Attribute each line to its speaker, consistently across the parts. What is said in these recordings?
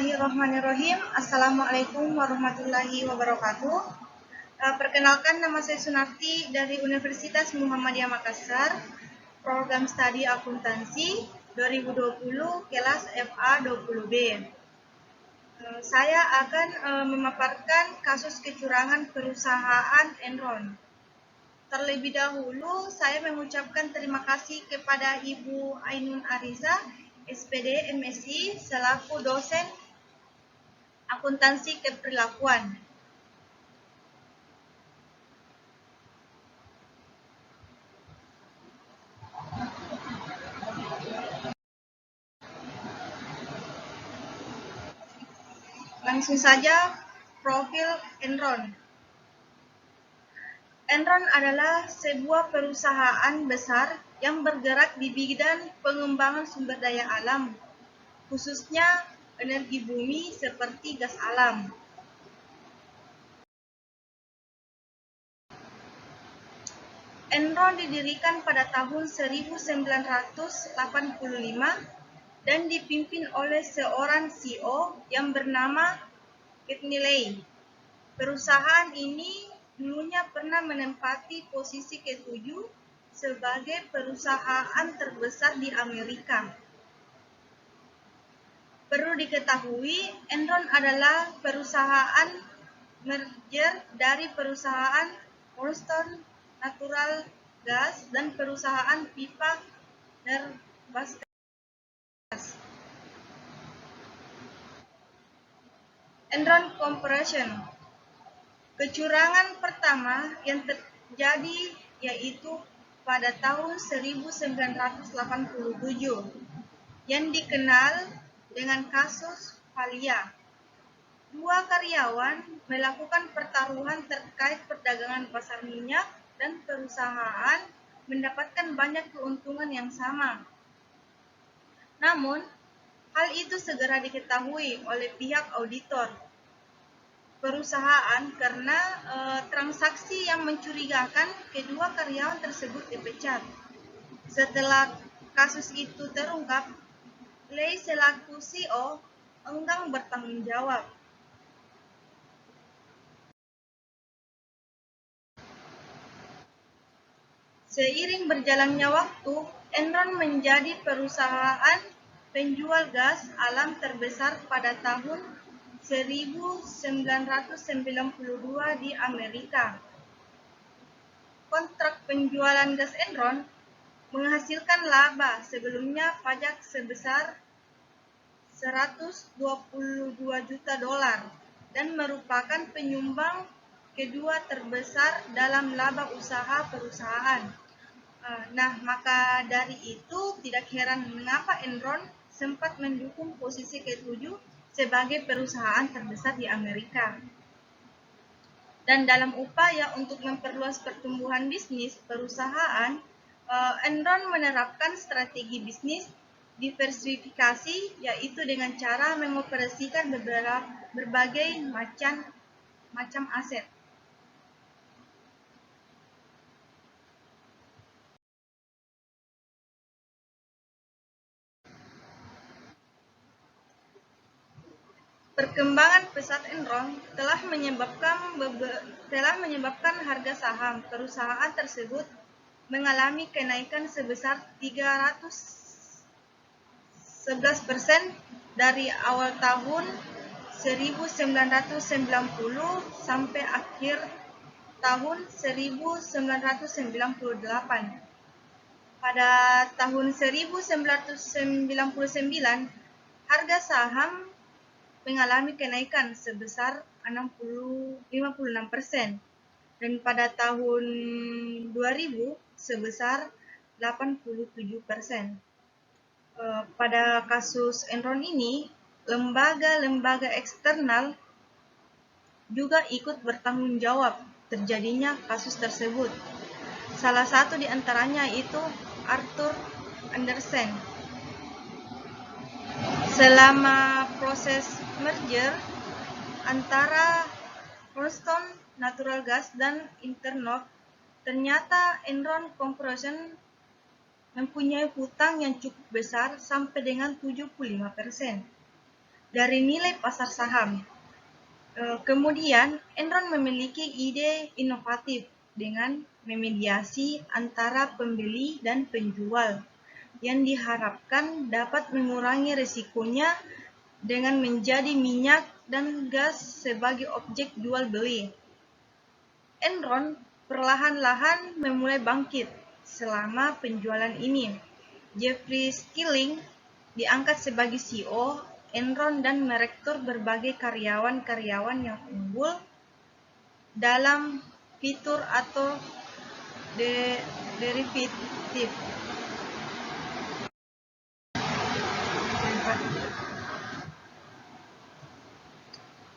Speaker 1: Bismillahirrahmanirrahim. Assalamualaikum warahmatullahi wabarakatuh. Perkenalkan, nama saya Sunarti dari Universitas Muhammadiyah Makassar, Program Studi Akuntansi 2020 kelas FA 20B. Saya akan memaparkan kasus kecurangan perusahaan Enron. Terlebih dahulu, saya mengucapkan terima kasih kepada Ibu Ainun Ariza, SPD MSI, selaku dosen akuntansi keperlakuan. Langsung saja, profil Enron. Enron adalah sebuah perusahaan besar yang bergerak di bidang pengembangan sumber daya alam, khususnya energi bumi seperti gas alam. Enron didirikan pada tahun 1985 dan dipimpin oleh seorang CEO yang bernama Sidney Lay. Perusahaan ini dulunya pernah menempati posisi ke-7 sebagai perusahaan terbesar di Amerika. Perlu diketahui, Enron adalah perusahaan merger dari perusahaan Houston Natural Gas dan perusahaan pipa Nebraska. Enron Corporation. Kecurangan pertama yang terjadi yaitu pada tahun 1987 yang dikenal dengan kasus Valia. Dua karyawan melakukan pertaruhan terkait perdagangan pasar minyak dan perusahaan mendapatkan banyak keuntungan yang sama. Namun, hal itu segera diketahui oleh pihak auditor perusahaan karena transaksi yang mencurigakan kedua karyawan tersebut dipecat. Setelah kasus itu terungkap, Lay selaku CEO enggan bertanggung jawab. Seiring berjalannya waktu, Enron menjadi perusahaan penjual gas alam terbesar pada tahun 1992 di Amerika. Kontrak penjualan gas Enron menghasilkan laba sebelumnya pajak sebesar $122 juta dan merupakan penyumbang kedua terbesar dalam laba usaha perusahaan. Nah, maka dari itu tidak heran mengapa Enron sempat mendukung posisi ke-7 sebagai perusahaan terbesar di Amerika. Dan dalam upaya untuk memperluas pertumbuhan bisnis perusahaan, Enron menerapkan strategi bisnis diversifikasi, yaitu dengan cara mengoperasikan berbagai macam aset. Perkembangan pesat Enron telah menyebabkan harga saham perusahaan tersebut mengalami kenaikan sebesar 311% dari awal tahun 1990 sampai akhir tahun 1998. Pada tahun 1999, harga saham mengalami kenaikan sebesar 56% dan pada tahun 2000 sebesar 87%. Pada kasus Enron ini, lembaga-lembaga eksternal juga ikut bertanggung jawab terjadinya kasus tersebut. Salah satu di antaranya itu Arthur Andersen. Selama proses merger antara Houston Natural Gas dan Internov, ternyata Enron Corporation mempunyai hutang yang cukup besar sampai dengan 75%. dari nilai pasar saham. Kemudian, Enron memiliki ide inovatif dengan memediasi antara pembeli dan penjual yang diharapkan dapat mengurangi risikonya dengan menjadi minyak dan gas sebagai objek jual beli. Enron perlahan-lahan memulai bangkit selama penjualan ini. Jeffrey Skilling diangkat sebagai CEO Enron dan merekrut berbagai karyawan-karyawan yang unggul dalam fitur atau derivatif.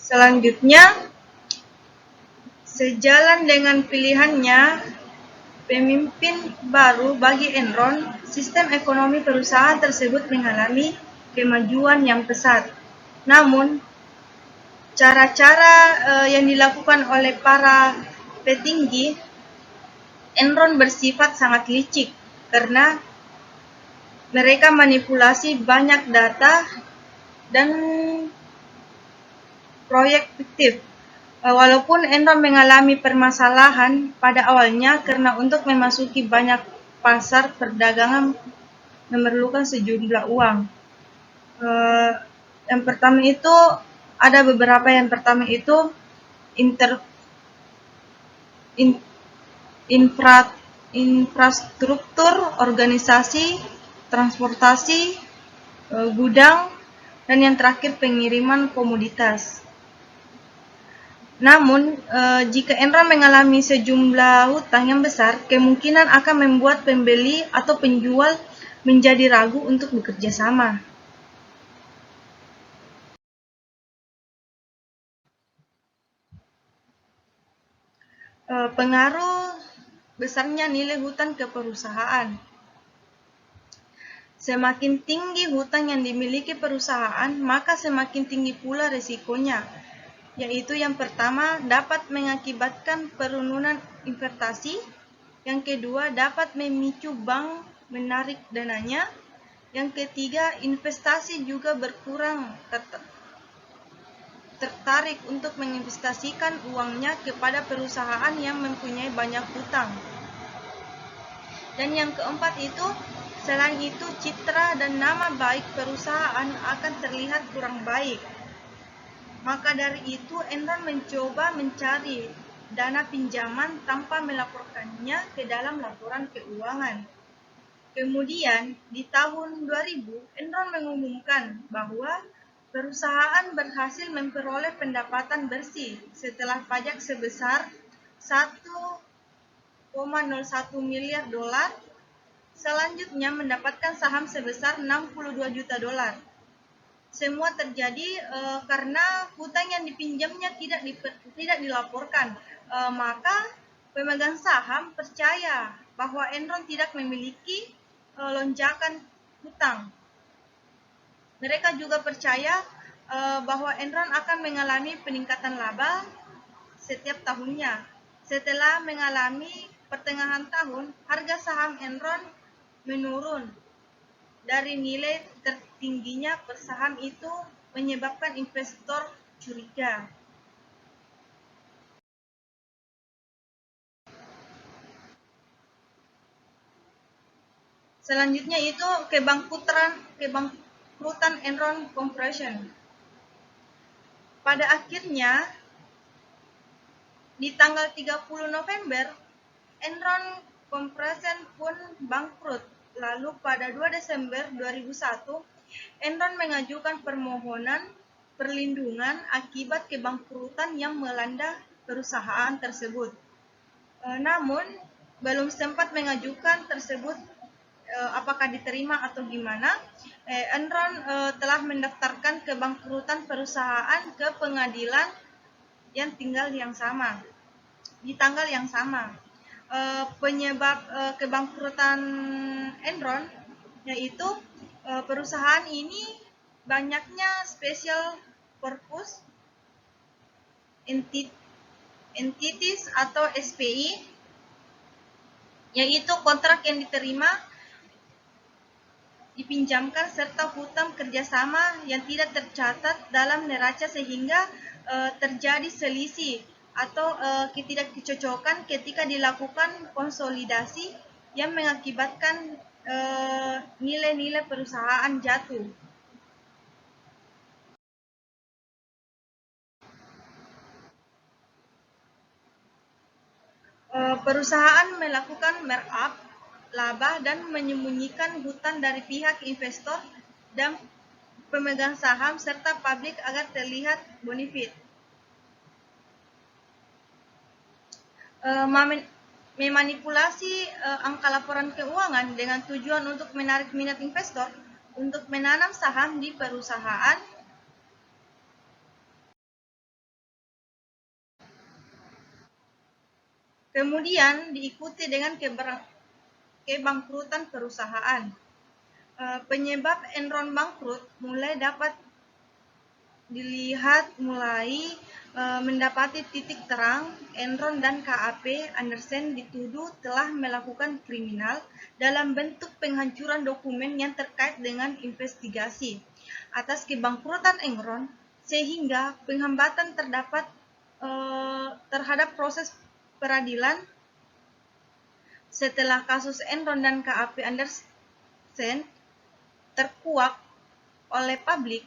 Speaker 1: Selanjutnya, sejalan dengan pilihannya pemimpin baru bagi Enron, sistem ekonomi perusahaan tersebut mengalami kemajuan yang pesat. Namun, cara-cara yang dilakukan oleh para petinggi Enron bersifat sangat licik karena mereka manipulasi banyak data dan proyek fiktif. Walaupun Enron mengalami permasalahan pada awalnya karena untuk memasuki banyak pasar perdagangan memerlukan sejumlah uang. Yang pertama itu ada beberapa. Yang pertama itu infrastruktur, organisasi, transportasi, gudang, dan yang terakhir pengiriman komoditas. Namun, jika Enron mengalami sejumlah hutang yang besar, kemungkinan akan membuat pembeli atau penjual menjadi ragu untuk bekerja sama. Pengaruh besarnya nilai hutang ke perusahaan. Semakin tinggi hutang yang dimiliki perusahaan, maka semakin tinggi pula risikonya, yaitu yang pertama dapat mengakibatkan penurunan investasi, yang kedua dapat memicu bank menarik dananya, yang ketiga investasi juga berkurang tertarik untuk menginvestasikan uangnya kepada perusahaan yang mempunyai banyak hutang. Dan yang keempat itu, selain itu citra dan nama baik perusahaan akan terlihat kurang baik. Maka dari itu Enron mencoba mencari dana pinjaman tanpa melaporkannya ke dalam laporan keuangan. Kemudian di tahun 2000 Enron mengumumkan bahwa perusahaan berhasil memperoleh pendapatan bersih setelah pajak sebesar 1,01 miliar dolar. Selanjutnya mendapatkan saham sebesar 62 juta dolar. Semua terjadi karena hutang yang dipinjamnya tidak dilaporkan. Maka pemegang saham percaya bahwa Enron tidak memiliki lonjakan hutang. Mereka juga percaya bahwa Enron akan mengalami peningkatan laba setiap tahunnya. Setelah mengalami pertengahan tahun, harga saham Enron menurun dari nilai tertingginya per saham itu menyebabkan investor curiga. Selanjutnya itu kebangkrutan Enron Corporation. Pada akhirnya di tanggal 30 November Enron Corporation pun bangkrut. Lalu pada 2 Desember 2001, Enron mengajukan permohonan perlindungan akibat kebangkrutan yang melanda perusahaan tersebut. Namun, belum sempat mengajukan tersebut apakah diterima atau gimana. Enron telah mendaftarkan kebangkrutan perusahaan ke pengadilan yang di tanggal yang sama. Penyebab kebangkrutan Enron yaitu perusahaan ini banyaknya special purpose entities atau SPI, yaitu kontrak yang diterima dipinjamkan serta hutang kerjasama yang tidak tercatat dalam neraca sehingga terjadi selisih atau ketidakcocokan ketika dilakukan konsolidasi yang mengakibatkan nilai-nilai perusahaan jatuh. Perusahaan melakukan markup laba dan menyembunyikan hutang dari pihak investor dan pemegang saham serta publik agar terlihat bonafit. Memanipulasi angka laporan keuangan dengan tujuan untuk menarik minat investor untuk menanam saham di perusahaan. Kemudian diikuti dengan kebangkrutan perusahaan. Penyebab Enron bangkrut mulai dapat dilihat mendapati titik terang. Enron dan KAP Andersen dituduh telah melakukan kriminal dalam bentuk penghancuran dokumen yang terkait dengan investigasi atas kebangkrutan Enron, sehingga penghambatan terhadap proses peradilan. Setelah kasus Enron dan KAP Andersen terkuak oleh publik,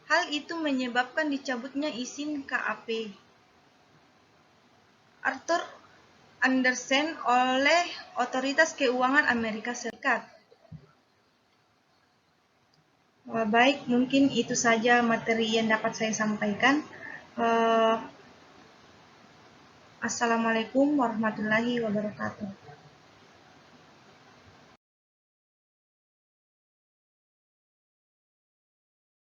Speaker 1: hal itu menyebabkan dicabutnya izin KAP Arthur Andersen oleh Otoritas Keuangan Amerika Serikat. Baik, mungkin itu saja materi yang dapat saya sampaikan. Assalamualaikum warahmatullahi wabarakatuh.